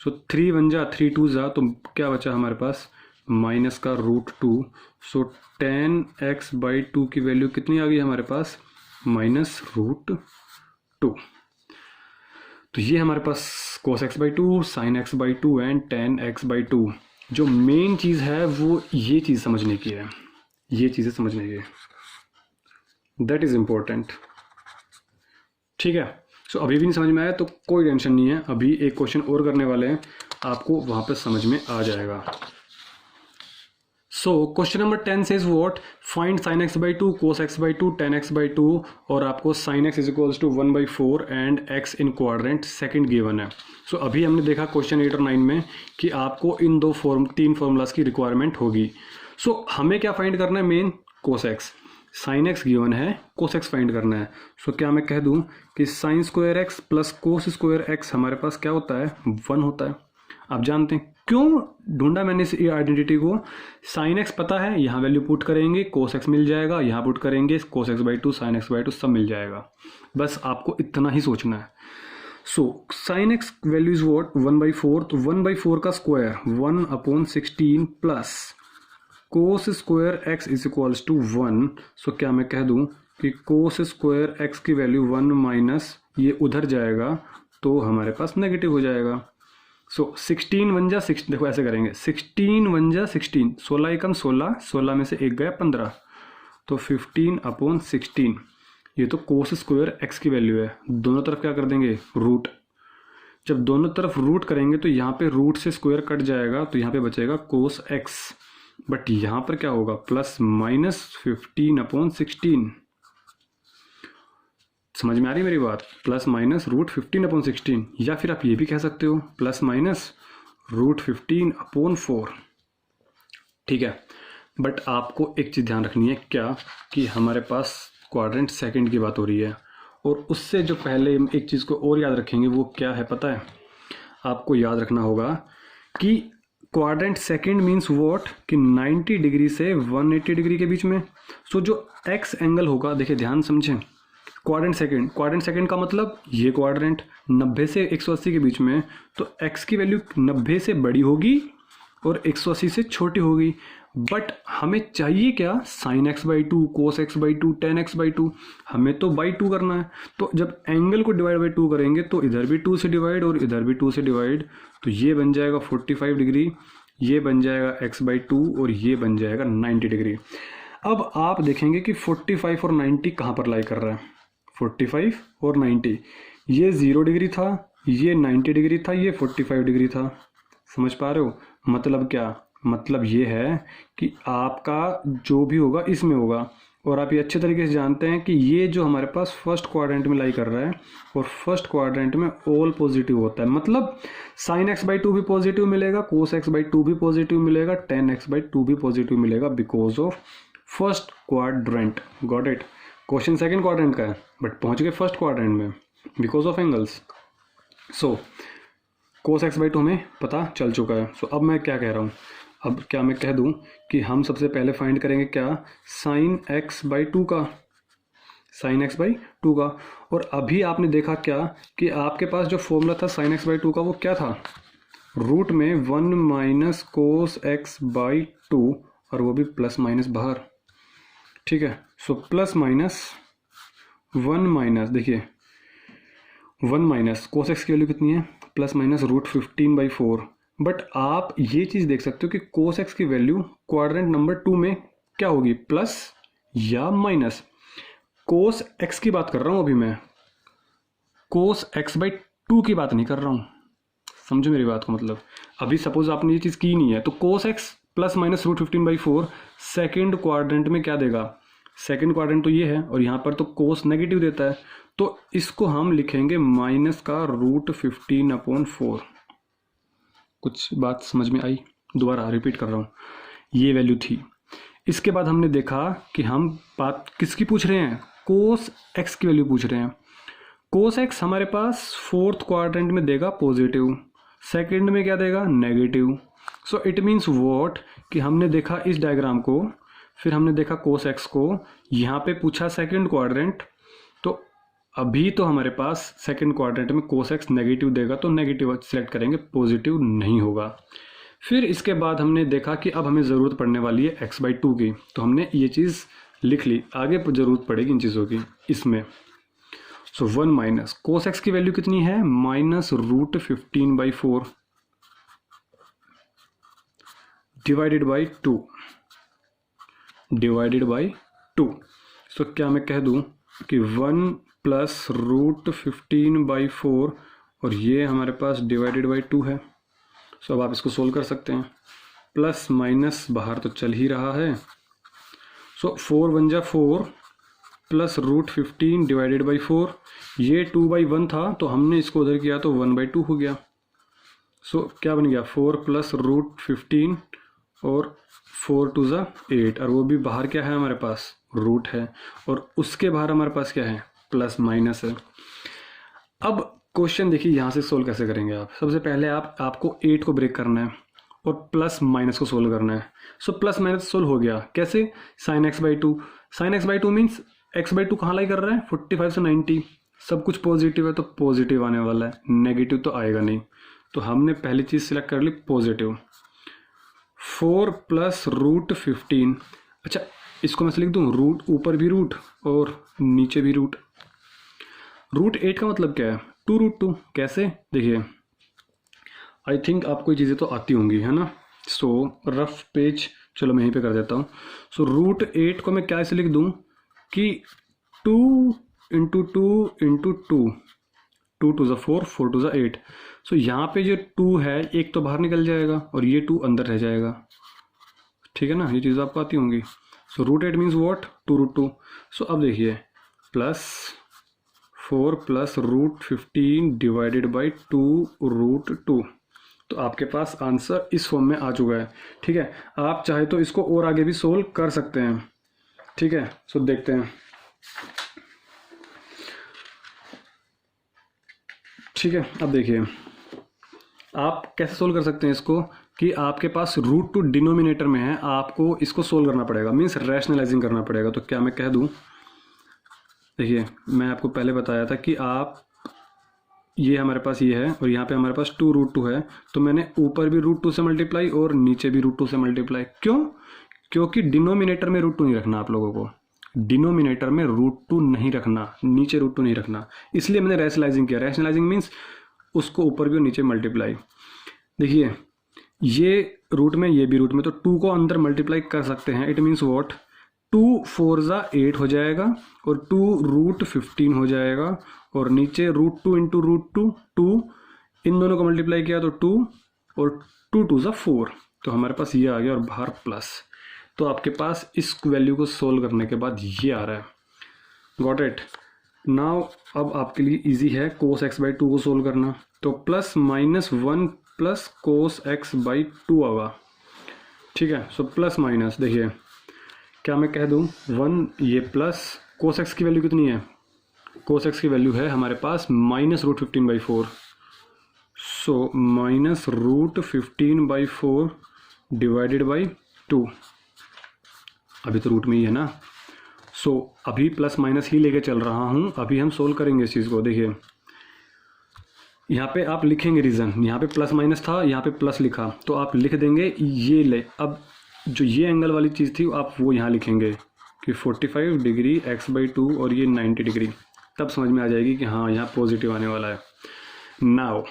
[SPEAKER 1] सो 3 1 जा 3 2 जा, तो क्या बचा हमारे पास? माइनस का √2। सो tan x/2 की वैल्यू कितनी आ गई हमारे पास? -√2। तो ये हमारे पास cos x/2, sin x/2 and tan x/2। जो मेन चीज़ है वो ये चीज़ समझने की है, ये चीज़ें समझने की है, दैट इज़ इम्पोर्टेंट। ठीक है। सो अभी भी नहीं समझ में आया तो कोई टेंशन नहीं है, अभी एक क्वेश्चन और करने वाले हैं, आपको वहाँ पे समझ में आ जाएगा। सो question number 10 says what? Find sin x/2, cos x/2, tan x/2, और आपको sin x = 1/4 and x in quadrant second given है। सो अभी हमने देखा क्वेश्चन 8 और 9 में कि आपको इन तीन फॉर्मूलाज की रिक्वायरमेंट होगी। सो हमें क्या फाइंड करना है? Main cos x। Sine x given है, कोस एक्स फाइंड करना है। सो क्या मैं कह दूं कि sine square x plus cos square x हमारे पास क्या होता है? 1 होता है। आप जानते हैं क्यों ढूंढा मैंने इस आइडेंटिटी को? साइन एक्स पता है, यहाँ वैल्यू पुट करेंगे कोस एक्स मिल जाएगा, यहाँ पुट करेंगे कोस x/2 साइन x/2 सब मिल जाएगा। बस आपको इतना ही सोचना है। So sine x value is what? 1/4। तो 1/4 का square 1/16 plus cos square x is equals to 1। So क्या मैं कह दूं कि कोस स्क्वायर एक्स की वैल्यू 1 माइनस ये उधर जाएगा तो हमारे पास नेगेटिव हो जाएगा। सो 16 1 जा 16, देखो ऐसे करेंगे 16 1 जा 16, 16 एकम 16, 16 में से एक गया 15, तो 15/16। ये तो कोस स्क्वायर एक्स की वैल्यू है। दोनों तरफ क्या कर देंगे? रूट। जब दोनों तरफ रूट करेंगे तो यहाँ पे रूट से स्क्वायर कट जाएगा, तो यहाँ पे बचेगा कोस एक्स। बट यहाँ पर क्या होगा? Plus minus 15/16। समझ में आ रही है मेरी बात? प्लस माइनस √15/16, या फिर आप ये भी कह सकते हो प्लस माइनस √15/4। ठीक है। बट आपको एक चीज़ ध्यान रखनी है, क्या कि हमारे पास क्वाड्रेंट सेकंड की बात हो रही है, और उससे जो पहले एक चीज़ को और याद रखेंगे वो क्या है पता है? आपको याद रखना होगा कि क्वाड्रेंट सेकंड मीन्स व्हाट? कि 90 डिग्री से 180 डिग्री के बीच में। सो जो एक्स एंगल होगा, देखिए ध्यान समझें, क्वाड्रेंट सेकंड का मतलब ये क्वाड्रेंट 90 से 180 के बीच में, तो एक्स की वैल्यू 90 से बड़ी होगी और 180 से छोटी होगी। बट हमें चाहिए क्या? साइन x/2, कोस x/2, tan x/2। हमें तो बाई 2 करना है। तो जब एंगल को डिवाइड बाई 2 करेंगे तो इधर भी 2 से डिवाइड और इधर भी 2 से डिवाइड, तो ये बन जाएगा 45 डिग्री, ये बन जाएगा x/2 और ये बन जाएगा 90 डिग्री। अब आप देखेंगे कि 45 और 90 कहाँ पर लाई कर रहा है। 45 और 90, ये 0 डिग्री था, ये 90 डिग्री था, ये 45 डिग्री था। समझ पा रहे हो? मतलब क्या? मतलब ये है कि आपका जो भी होगा इसमें होगा। और आप ये अच्छे तरीके से जानते हैं कि ये जो हमारे पास फर्स्ट क्वाड्रेंट में लाई कर रहा है और फर्स्ट क्वाड्रेंट में ऑल पॉजिटिव होता है, मतलब sin x/2 भी पॉजिटिव मिलेगा, cos x/2 भी पॉजिटिव मिलेगा, tan x/2 भी पॉजिटिव मिलेगा because of first quadrant. Got it? Question second quadrant का है बट पहुंच गए फर्स्ट क्वाड्रेंट में because of angles. So cos x/2 हमें पता चल चुका है। सो अब मैं क्या कह रहा हूँ, अब क्या मैं कह दूं कि हम सबसे पहले फाइंड करेंगे क्या, sin x/2 का, sin x/2 का। और अभी आपने देखा क्या कि आपके पास जो फॉर्मूला था sin x/2 का वो क्या था, रूट में 1 माइनस कोस x/2 और वो भी प्लस माइनस बाहर। ठीक है, सो प्लस माइनस 1 माइनस, देखिए 1 माइनस कोस x की वैल्यू कितनी है, प्लस माइनस √15/4। बट आप ये चीज़ देख सकते हो कि कोस x की वैल्यू क्वाड्रेंट नंबर 2 में क्या होगी, प्लस या माइनस। कोस x की बात कर रहा हूँ अभी मैं, कोस x/2 की बात नहीं कर रहा हूँ। समझो मेरी बात को, मतलब अभी सपोज आपने ये चीज़ की नहीं है तो कोस x plus minus √15/4 second quadrant में क्या देगा, सेकेंड क्वाड्रेंट तो ये है और यहाँ पर तो कोस नेगेटिव देता है, तो इसको हम लिखेंगे माइनस का √15/4। कुछ बात समझ में आई? दोबारा रिपीट कर रहा हूँ, ये वैल्यू थी। इसके बाद हमने देखा कि हम बात किसकी पूछ रहे हैं, कोस x की वैल्यू पूछ रहे हैं। कोस x हमारे पास फोर्थ क्वाड्रेंट में देगा पॉजिटिव, सेकंड में क्या देगा, negative. So it means what कि हमने देखा इस डायग्राम को, फिर हमने देखा कोस x को, यहाँ पे पूछा सेकंड क्वाड्रेंट, तो अभी तो हमारे पास सेकंड क्वाड्रेंट में कोस x नेगेटिव देगा तो नेगेटिव सेलेक्ट करेंगे, पॉजिटिव नहीं होगा। फिर इसके बाद हमने देखा कि अब हमें ज़रूरत पड़ने वाली है x/2 की, तो हमने ये चीज़ लिख ली, आगे ज़रूरत पड़ेगी इन चीज़ों की इसमें। सो 1 माइनस कोस x की वैल्यू कितनी है, माइनस √15/4 डिवाइडेड बाई 2। सो क्या मैं कह दूं कि 1 प्लस √15/4 और ये हमारे पास डिवाइडेड बाई 2 है। सो अब आप इसको सोल्व कर सकते हैं, प्लस माइनस बाहर तो चल ही रहा है। सो 4 1 जा 4 प्लस √15 डिवाइडेड बाई 4, ये 2/1 था तो हमने इसको उधर किया तो 1/2 हो गया। सो क्या बन गया, 4 प्लस √15 और 4 2 जा 8, और वो भी बाहर क्या है हमारे पास, रूट है, और उसके बाहर हमारे पास क्या है, प्लस माइनस है। अब क्वेश्चन देखिए यहाँ से सोल्व कैसे करेंगे आप। सबसे पहले आपको 8 को ब्रेक करना है और प्लस माइनस को सोल्व करना है। सो प्लस माइनस सोल्व हो गया कैसे, sin x/2, sin x/2 means x/2 कहाँ लाई कर रहा है, 45 से 90, सब कुछ पॉजिटिव है तो पॉजिटिव आने वाला है, नेगेटिव तो आएगा नहीं। तो हमने पहली चीज़ सिलेक्ट कर ली पॉजिटिव। 4 प्लस √15, अच्छा इसको मैं लिख दूँ, रूट ऊपर भी रूट और नीचे भी रूट। √8 का मतलब क्या है, 2√2। कैसे, देखिए आई थिंक आपको ये चीज़ें तो आती होंगी, है ना। सो रफ पेज चलो मैं यहीं पे कर देता हूँ। सो √8 को मैं क्या ऐसे लिख दूँ कि 2 × 2 × 2, 2 2 = 4, 4 2 = 8। सो यहाँ पे जो 2 है एक तो बाहर निकल जाएगा और ये 2 अंदर रह जाएगा, ठीक है ना, ये चीज़ आपको आती होंगी। सो √8 मीन्स वॉट, 2√2। सो अब देखिए प्लस 4 प्लस √15 डिवाइडेड बाई 2√2, तो आपके पास आंसर इस फॉर्म में आ चुका है। ठीक है, आप चाहे तो इसको और आगे भी सोल्व कर सकते हैं। ठीक है, सो देखते हैं। ठीक है, अब देखिए आप कैसे सोल्व कर सकते हैं इसको, कि आपके पास √2 डिनोमिनेटर में है, आपको इसको सोल्व करना पड़ेगा, मीन्स रैशनलाइजिंग करना पड़ेगा। तो क्या मैं कह दूं, देखिए मैं आपको पहले बताया था कि आप ये हमारे पास ये है और यहाँ पे हमारे पास 2√2 है, तो मैंने ऊपर भी √2 से मल्टीप्लाई और नीचे भी √2 से मल्टीप्लाई। क्यों, क्योंकि डिनोमिनेटर में √2 नहीं रखना आप लोगों को, डिनोमिनेटर में √2 नहीं रखना, नीचे √2 नहीं रखना, इसलिए मैंने रैशनलाइजिंग किया। रैशनलाइजिंग मीन्स उसको ऊपर भी और नीचे मल्टीप्लाई। देखिए ये रूट में ये भी रूट में, तो 2 को अंदर मल्टीप्लाई कर सकते हैं। इट मीन्स वॉट, 2 4 ज़ा 8 हो जाएगा और 2 रूट 15 हो जाएगा और नीचे √2 इंटू √2 2, इन दोनों को मल्टीप्लाई किया तो 2 और 2 2 ज़ा 4, तो हमारे पास ये आ गया और बाहर प्लस। तो आपके पास इस वैल्यू को सोल्व करने के बाद ये आ रहा है। Got it. नाउ अब आपके लिए इजी है cos x बाई 2 को सोल्व करना। तो plus minus 1 plus cos x by 2 होगा, ठीक है। सो प्लस माइनस देखिए क्या मैं कह दूं 1, ये प्लस cos x की वैल्यू कितनी है, cos x की वैल्यू है हमारे पास -√15/4। सो -√15/4 डिवाइडेड बाई 2, अभी तो रूट में ही है ना। सो अभी प्लस माइनस ही लेके चल रहा हूँ, अभी हम सोल्व करेंगे इस चीज़ को। देखिए यहाँ पे आप लिखेंगे रीज़न, यहाँ पे प्लस माइनस था, यहाँ पे प्लस लिखा, तो आप लिख देंगे ये ले। अब जो ये एंगल वाली चीज़ थी आप वो यहाँ लिखेंगे कि 45 डिग्री x/2 और ये 90 डिग्री, तब समझ में आ जाएगी कि हाँ यहाँ पॉजिटिव आने वाला है। नाउ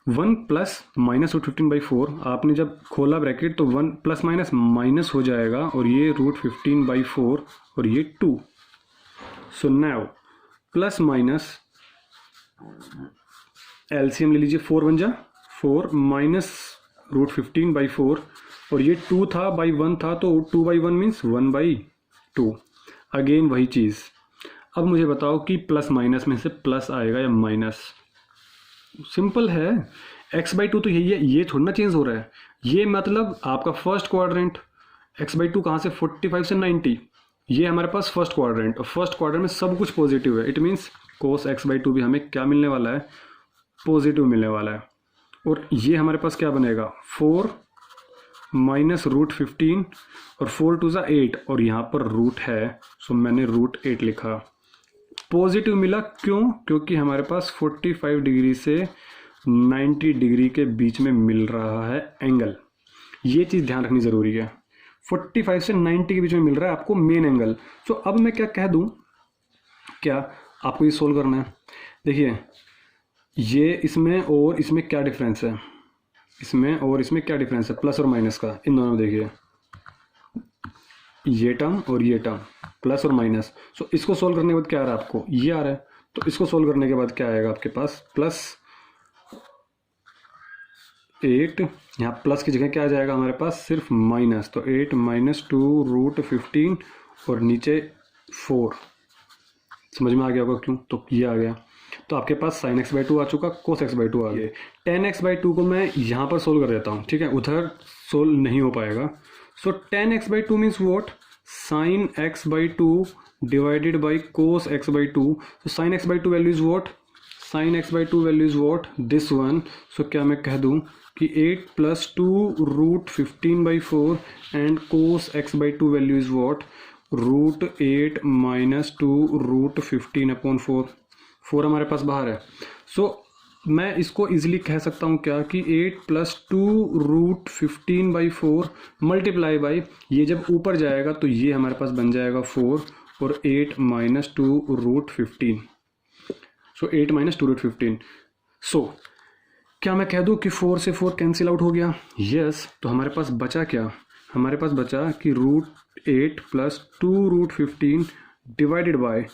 [SPEAKER 1] 1 प्लस -√15/4, आपने जब खोला ब्रैकेट तो 1 प्लस माइनस माइनस हो जाएगा और ये √15/4 और ये 2। So now plus minus LCM ले लीजिए, 4 बन जा 4 माइनस √15/4 और ये 2 था बाई 1 था तो 2/1 मीन्स 1/2। अगेन वही चीज़। अब मुझे बताओ कि प्लस माइनस में से प्लस आएगा या माइनस। सिंपल है, x/2 तो यही है, ये थोड़ा ना चेंज हो रहा है। ये मतलब आपका फर्स्ट क्वाड्रेंट, x/2 कहाँ से 45 से 90, ये हमारे पास फर्स्ट क्वाड्रेंट, और फर्स्ट क्वाड्रेंट में सब कुछ पॉजिटिव है। इट मीन्स cos x/2 भी हमें क्या मिलने वाला है, पॉजिटिव मिलने वाला है। और ये हमारे पास क्या बनेगा 4 माइनस √15 और 4 2 ज़ा 8 और यहाँ पर रूट है, सो मैंने √8 लिखा। पॉजिटिव मिला क्यों, क्योंकि हमारे पास 45 डिग्री से 90 डिग्री के बीच में मिल रहा है एंगल। ये चीज़ ध्यान रखनी ज़रूरी है, 45 से 90 के बीच में मिल रहा है आपको मेन एंगल। सो अब मैं क्या कह दूं, क्या आपको ये सोल्व करना है। देखिए ये इसमें और इसमें क्या डिफरेंस है, इसमें और इसमें क्या डिफरेंस है, प्लस और माइनस का। इन दोनों में देखिए ये टर्म और ये टर्म प्लस और माइनस। सो इसको सोल्व करने के बाद क्या आ रहा है आपको, ये आ रहा है। तो इसको सोल्व करने के बाद क्या आएगा आपके पास, +8, यहाँ प्लस की जगह क्या आ जाएगा हमारे पास सिर्फ माइनस, तो 8 माइनस 2√15 और नीचे 4। समझ में आ गया होगा क्यों, तो ये आ गया। तो आपके पास sin x/2 आ चुका, cos x/2 आ गया। tan x/2 को मैं यहाँ पर सोल्व कर देता हूँ, ठीक है, उधर सोल्व नहीं हो पाएगा। So tan x/2 means what, sin x/2 divided by cos x/2। so sin x/2 value is what, sin x/2 value is what, this one. So क्या मैं कह दूँ कि 8 + 2√15/4 and cos x/2 value is what, √8 minus 2√15/4। 4 हमारे पास बाहर है। सो मैं इसको इजीली कह सकता हूँ क्या कि 8 + 2√15/4 मल्टीप्लाई बाई, ये जब ऊपर जाएगा तो ये हमारे पास बन जाएगा 4 और 8 माइनस 2√15। सो 8 माइनस 2√15। सो क्या मैं कह दूँ कि 4 से 4 कैंसिल आउट हो गया, यस। तो हमारे पास बचा क्या, हमारे पास बचा कि √8 + 2√15 डिवाइडेड बाय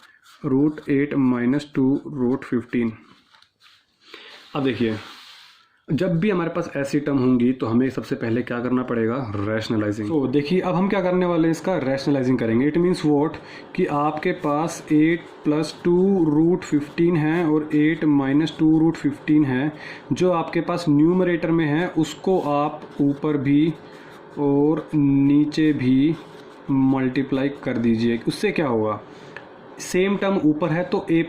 [SPEAKER 1] √8 माइनस 2√15। अब देखिए जब भी हमारे पास ऐसी टर्म होंगी तो हमें सबसे पहले क्या करना पड़ेगा, रैशनलाइजिंग। तो देखिए अब हम क्या करने वाले हैं, इसका रैशनलाइजिंग करेंगे। इट मीन्स वॉट कि आपके पास 8 + 2√15 है और 8 माइनस 2√15 है। जो आपके पास न्यूमरेटर में है उसको आप ऊपर भी और नीचे भी मल्टीप्लाई कर दीजिए। उससे क्या होगा, सेम टर्म ऊपर है तो a +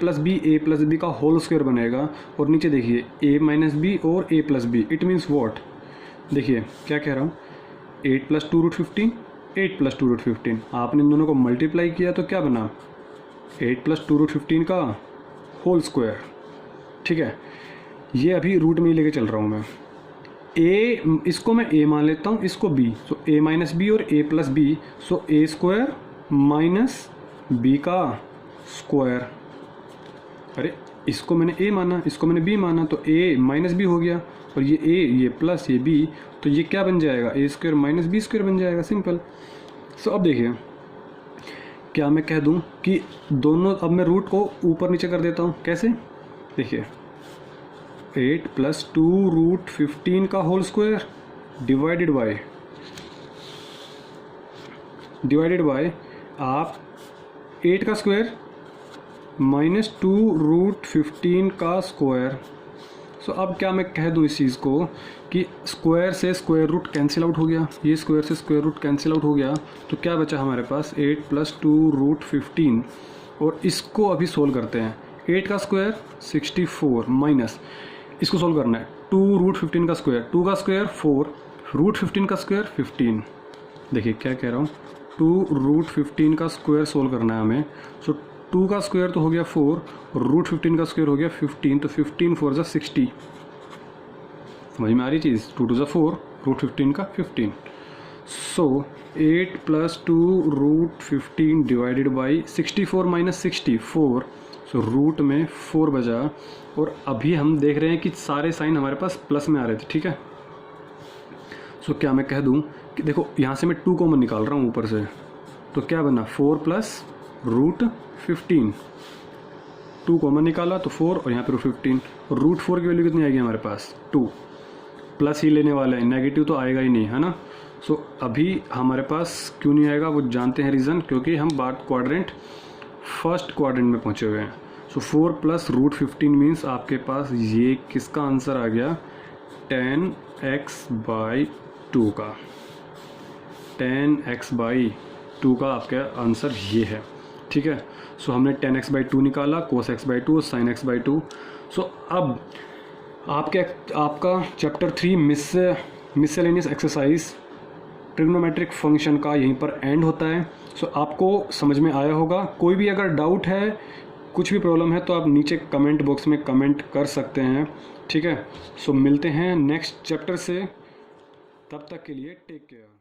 [SPEAKER 1] b का होल स्क्वायर बनेगा, और नीचे देखिए a - b और a + b। It means what, देखिए क्या कह रहा हूँ, 8 + 2√15 8 + 2√15, आपने इन दोनों को मल्टीप्लाई किया तो क्या बना, 8 + 2√15 का होल स्क्वायर, ठीक है। ये अभी रूट में ही लेके चल रहा हूँ मैं। इसको मैं a मान लेता हूँ, इसको b। सो a - b और a + b, so a² minus b का स्क्वायर। अरे इसको मैंने a माना, इसको मैंने b माना, तो a माइनस b हो गया, और ये a ये प्लस ये b, तो ये क्या बन जाएगा, a² माइनस b² बन जाएगा, सिंपल। सो अब देखिए क्या मैं कह दूं कि दोनों, अब मैं रूट को ऊपर नीचे कर देता हूं। कैसे? देखिए 8 + 2 √15 का होल स्क्वायर डिवाइडेड बाय आप 8 का स्क्वायर -2 √15 का स्क्वायर। सो अब क्या मैं कह दूं इस चीज़ को कि स्क्वायर से स्क्वायर रूट कैंसिल आउट हो गया, ये स्क्वायर से स्क्वायर रूट कैंसिल आउट हो गया, तो क्या बचा हमारे पास 8 + 2 √15। और इसको अभी सोल्व करते हैं। 8 का स्क्वायर 64 माइनस इसको सोल्व करना है 2 √15 का स्क्वायर, 2 का स्क्वायर 4 √15 का स्क्वायर 15। देखिए क्या कह रहा हूँ, 2 √15 का स्क्वायर सोल्व करना है हमें। सो 2 का स्क्वायर तो हो गया 4 और √15 का स्क्वायर हो गया 15, तो 15 4 = 60। समझ में आ रही चीज़? 2 2 = 4, √15 का 15। So 8 + 2 √15 divided by 64 minus 64, so root में 4 बजा। और अभी हम देख रहे हैं कि सारे साइन हमारे पास प्लस में आ रहे थे, ठीक है। सो क्या मैं कह दूं कि देखो यहाँ से मैं 2 कॉमन निकाल रहा हूँ ऊपर से, तो क्या बना 4 + √15, 2 कॉमन निकाला तो 4 और यहाँ पे √15, और √4 की वैल्यू कितनी आएगी हमारे पास 2, प्लस ही लेने वाले हैं, नेगेटिव तो आएगा ही नहीं, है ना। सो अभी हमारे पास क्यों नहीं आएगा वो जानते हैं रीज़न, क्योंकि हम फर्स्ट क्वाड्रेंट में पहुँचे हुए हैं। सो 4 + √15 मीन्स आपके पास ये किसका आंसर आ गया 10x/2 का, 10x/2 का आपका आंसर ये है, ठीक है। सो हमने 10x/2 निकाला, cos x/2 और sin x/2। सो अब आपका चैप्टर 3 मिससेलेनियस एक्सरसाइज ट्रिग्नोमेट्रिक फंक्शन का यहीं पर एंड होता है। सो आपको समझ में आया होगा। कोई भी अगर डाउट है, कुछ भी प्रॉब्लम है, तो आप नीचे कमेंट बॉक्स में कमेंट कर सकते हैं, ठीक है। सो मिलते हैं नेक्स्ट चैप्टर से, तब तक के लिए टेक केयर।